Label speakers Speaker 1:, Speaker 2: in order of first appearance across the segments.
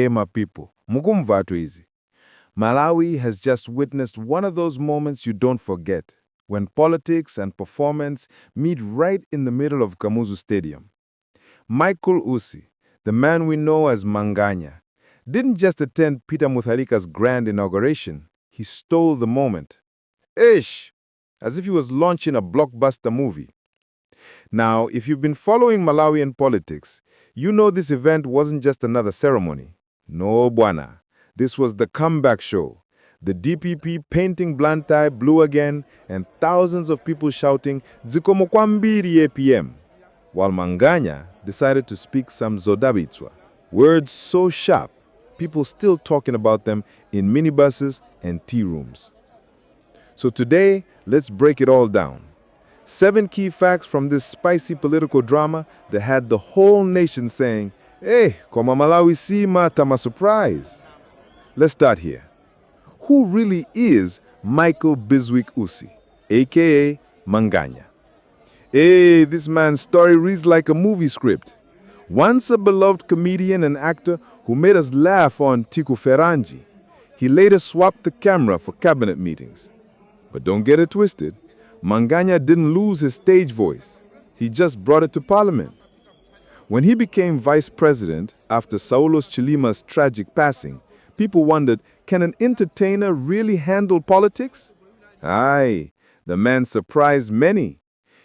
Speaker 1: My people, mukumva easy. Malawi has just witnessed one of those moments you don't forget, when politics and performance meet right in the middle of Kamuzu Stadium. Michael Ussi, the man we know as Manganya, didn't just attend Peter Mutharika's grand inauguration, he stole the moment. Ish! As if he was launching a blockbuster movie. Now, if you've been following Malawian politics, you know this event wasn't just another ceremony. No, Bwana. This was the comeback show. The DPP painting Blantyre blue again, and thousands of people shouting, Zikomo kwambiri APM, while Manganya decided to speak some Zodabitswa. Words so sharp, people still talking about them in minibuses and tea rooms. So today, let's break it all down. 7 key facts from this spicy political drama that had the whole nation saying, "Hey, koma Malawi sima tama surprise." Let's start here. Who really is Michael Biswick Ussi, aka Manganya? Hey, this man's story reads like a movie script. Once a beloved comedian and actor who made us laugh on Tiku Feranji, he later swapped the camera for cabinet meetings. But don't get it twisted. Manganya didn't lose his stage voice. He just brought it to parliament. When he became vice president after Saulos Chilima's tragic passing, people wondered, can an entertainer really handle politics? Aye, the man surprised many.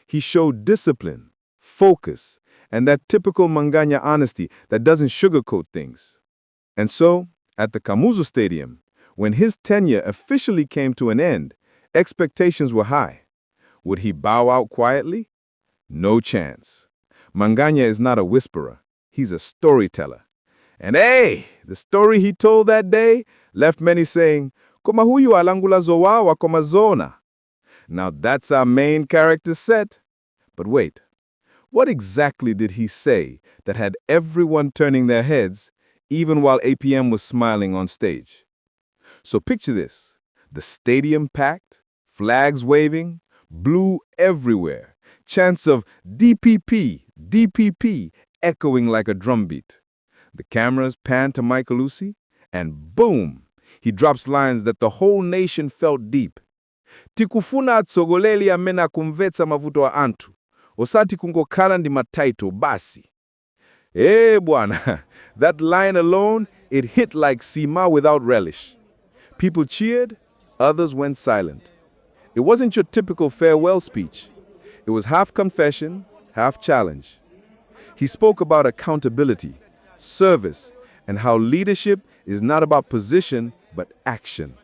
Speaker 1: He showed discipline, focus, and that typical Manganya honesty that doesn't sugarcoat things. And so, at the Kamuzu Stadium, when his tenure officially came to an end, expectations were high. Would he bow out quietly? No chance. Manganya is not a whisperer. He's a storyteller. And hey, the story he told that day left many saying, "Koma huyu alangula zowawa koma zona." Now that's our main character set. But wait, what exactly did he say that had everyone turning their heads, even while APM was smiling on stage? So picture this, the stadium packed, flags waving, blue everywhere, chants of DPP, DPP echoing like a drumbeat. The cameras pan to Michael Ussi, and boom, he drops lines that the whole nation felt deep. Tikufuna tsogoleli amena kumvetsa mavuto wa antu, osati kungokhala ndi mataito basi. Eeh Bwana, that line alone, it hit like sima without relish. People cheered, others went silent. It wasn't your typical farewell speech. It was half confession, half challenge. He spoke about accountability, service, and how leadership is not about position, but action.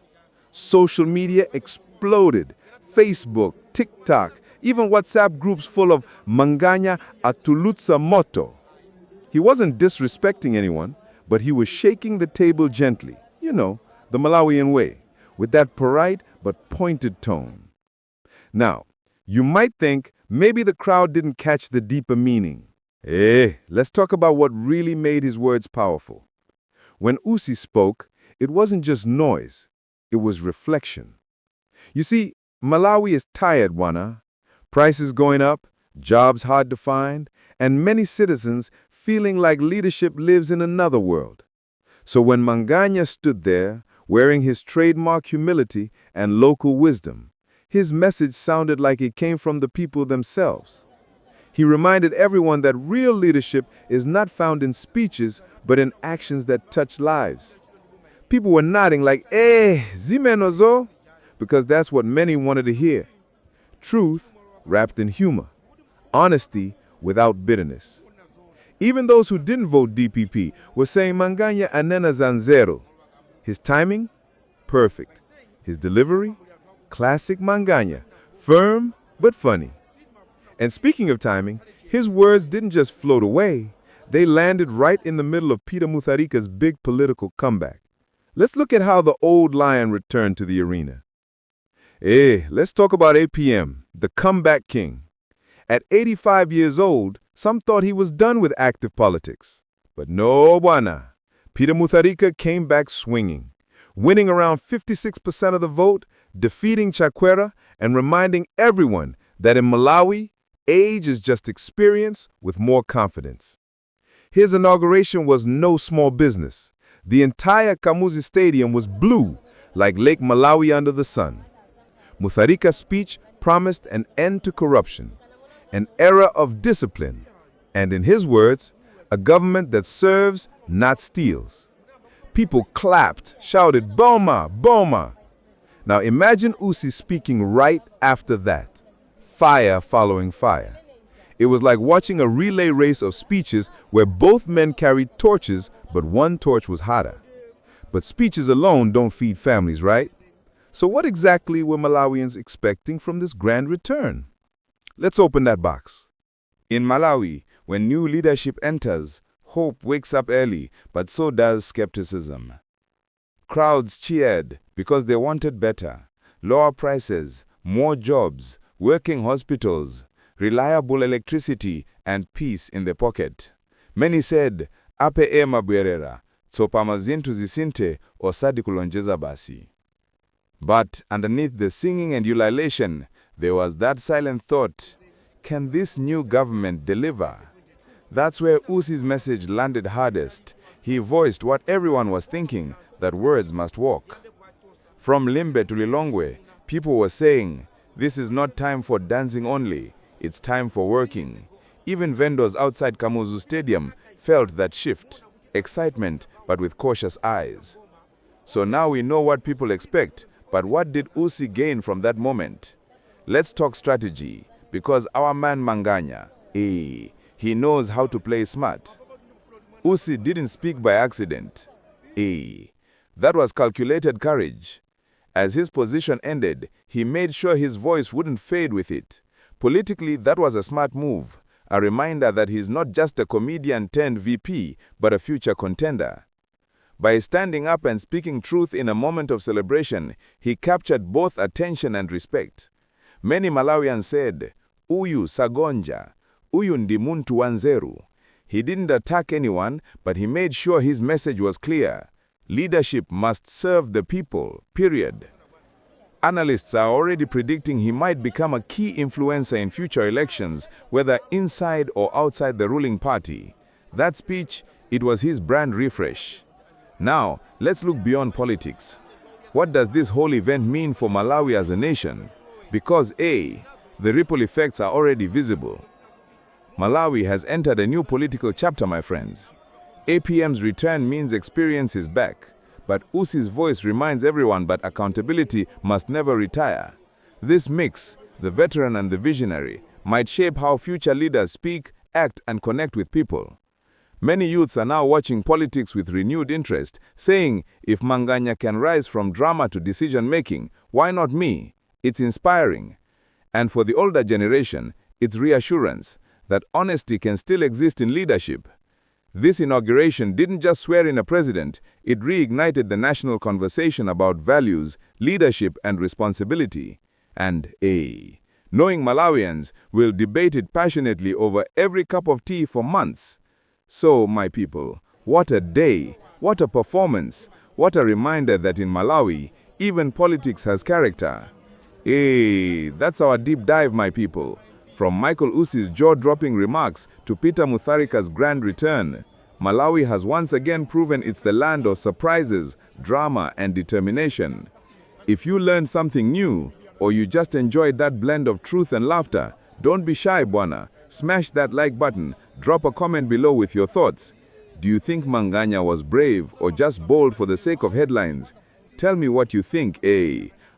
Speaker 1: Social media exploded. Facebook, TikTok, even WhatsApp groups full of Manganya atulutsa moto. He wasn't disrespecting anyone, but he was shaking the table gently, you know, the Malawian way, with that polite but pointed tone. Now, you might think maybe the crowd didn't catch the deeper meaning. Let's talk about what really made his words powerful. When Ussi spoke, it wasn't just noise, it was reflection. You see, Malawi is tired, Bwana. Prices going up, jobs hard to find, and many citizens feeling like leadership lives in another world. So when Manganya stood there, wearing his trademark humility and local wisdom, his message sounded like it came from the people themselves. He reminded everyone that real leadership is not found in speeches, but in actions that touch lives. People were nodding like, Zimenezo, because that's what many wanted to hear. Truth wrapped in humor, honesty without bitterness. Even those who didn't vote DPP were saying Manganya anena zanzero. His timing? Perfect. His delivery? Classic Manganya, firm but funny. And speaking of timing, his words didn't just float away, they landed right in the middle of Peter Mutharika's big political comeback. Let's look at how the old lion returned to the arena. Let's talk about APM, the comeback king. At 85 years old, some thought he was done with active politics. But no, Bwana. Peter Mutharika came back swinging, winning around 56% of the vote, defeating Chakwera, and reminding everyone that in Malawi, age is just experience with more confidence. His inauguration was no small business. The entire Kamuzu Stadium was blue, like Lake Malawi under the sun. Mutharika's speech promised an end to corruption, an era of discipline, and in his words, a government that serves, not steals. People clapped, shouted, "Boma, Boma." Now imagine Usi speaking right after that. Fire following fire. It was like watching a relay race of speeches where both men carried torches, but one torch was hotter. But speeches alone don't feed families, right? So what exactly were Malawians expecting from this grand return? Let's open that box.
Speaker 2: In Malawi, when new leadership enters, hope wakes up early, but so does skepticism. Crowds cheered because they wanted better. Lower prices, more jobs, working hospitals, reliable electricity, and peace in the pocket. Many said, "Ape mabwerera, tsopama zinthu zisinthe osadi kulonjeza basi." But underneath the singing and ululation, there was that silent thought, can this new government deliver? That's where Usi's message landed hardest. He voiced what everyone was thinking, that words must walk. From Limbe to Lilongwe, people were saying, this is not time for dancing only, it's time for working. Even vendors outside Kamuzu Stadium felt that shift, excitement, but with cautious eyes. So now we know what people expect, but what did Usi gain from that moment? Let's talk strategy, because our man Manganya, he knows how to play smart. Usi didn't speak by accident. That was calculated courage. As his position ended, he made sure his voice wouldn't fade with it. Politically, that was a smart move, a reminder that he's not just a comedian turned VP, but a future contender. By standing up and speaking truth in a moment of celebration, he captured both attention and respect. Many Malawians said, "Uyu sagonja, uyu ndi muntu wanzeru." He didn't attack anyone, but he made sure his message was clear. Leadership must serve the people, period. Analysts are already predicting he might become a key influencer in future elections, whether inside or outside the ruling party. That speech, it was his brand refresh. Now, let's look beyond politics. What does this whole event mean for Malawi as a nation? Because the ripple effects are already visible. Malawi has entered a new political chapter, my friends. APM's return means experience is back. But Usi's voice reminds everyone that accountability must never retire. This mix, the veteran and the visionary, might shape how future leaders speak, act, and connect with people. Many youths are now watching politics with renewed interest, saying, if Manganya can rise from drama to decision-making, why not me? It's inspiring. And for the older generation, it's reassurance that honesty can still exist in leadership. This inauguration didn't just swear in a president, it reignited the national conversation about values, leadership, and responsibility. And knowing Malawians will debate it passionately over every cup of tea for months. So, my people, what a day, what a performance, what a reminder that in Malawi, even politics has character. That's our deep dive, my people. From Michael Usi's jaw-dropping remarks to Peter Mutharika's grand return, Malawi has once again proven it's the land of surprises, drama, and determination. If you learned something new, or you just enjoyed that blend of truth and laughter, don't be shy, Bwana. Smash that like button, drop a comment below with your thoughts. Do you think Manganya was brave or just bold for the sake of headlines? Tell me what you think,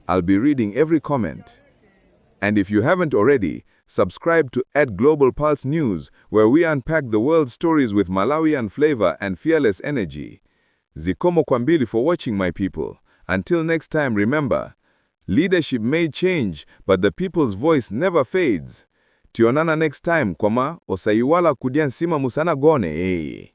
Speaker 2: I'll be reading every comment. And if you haven't already, subscribe to @Global Pulse News, where we unpack the world's stories with Malawian flavor and fearless energy. Zikomo kwambili for watching, my people. Until next time, remember, leadership may change, but the people's voice never fades. Tionana next time, kwama osayiwala kudia nsima musana gone,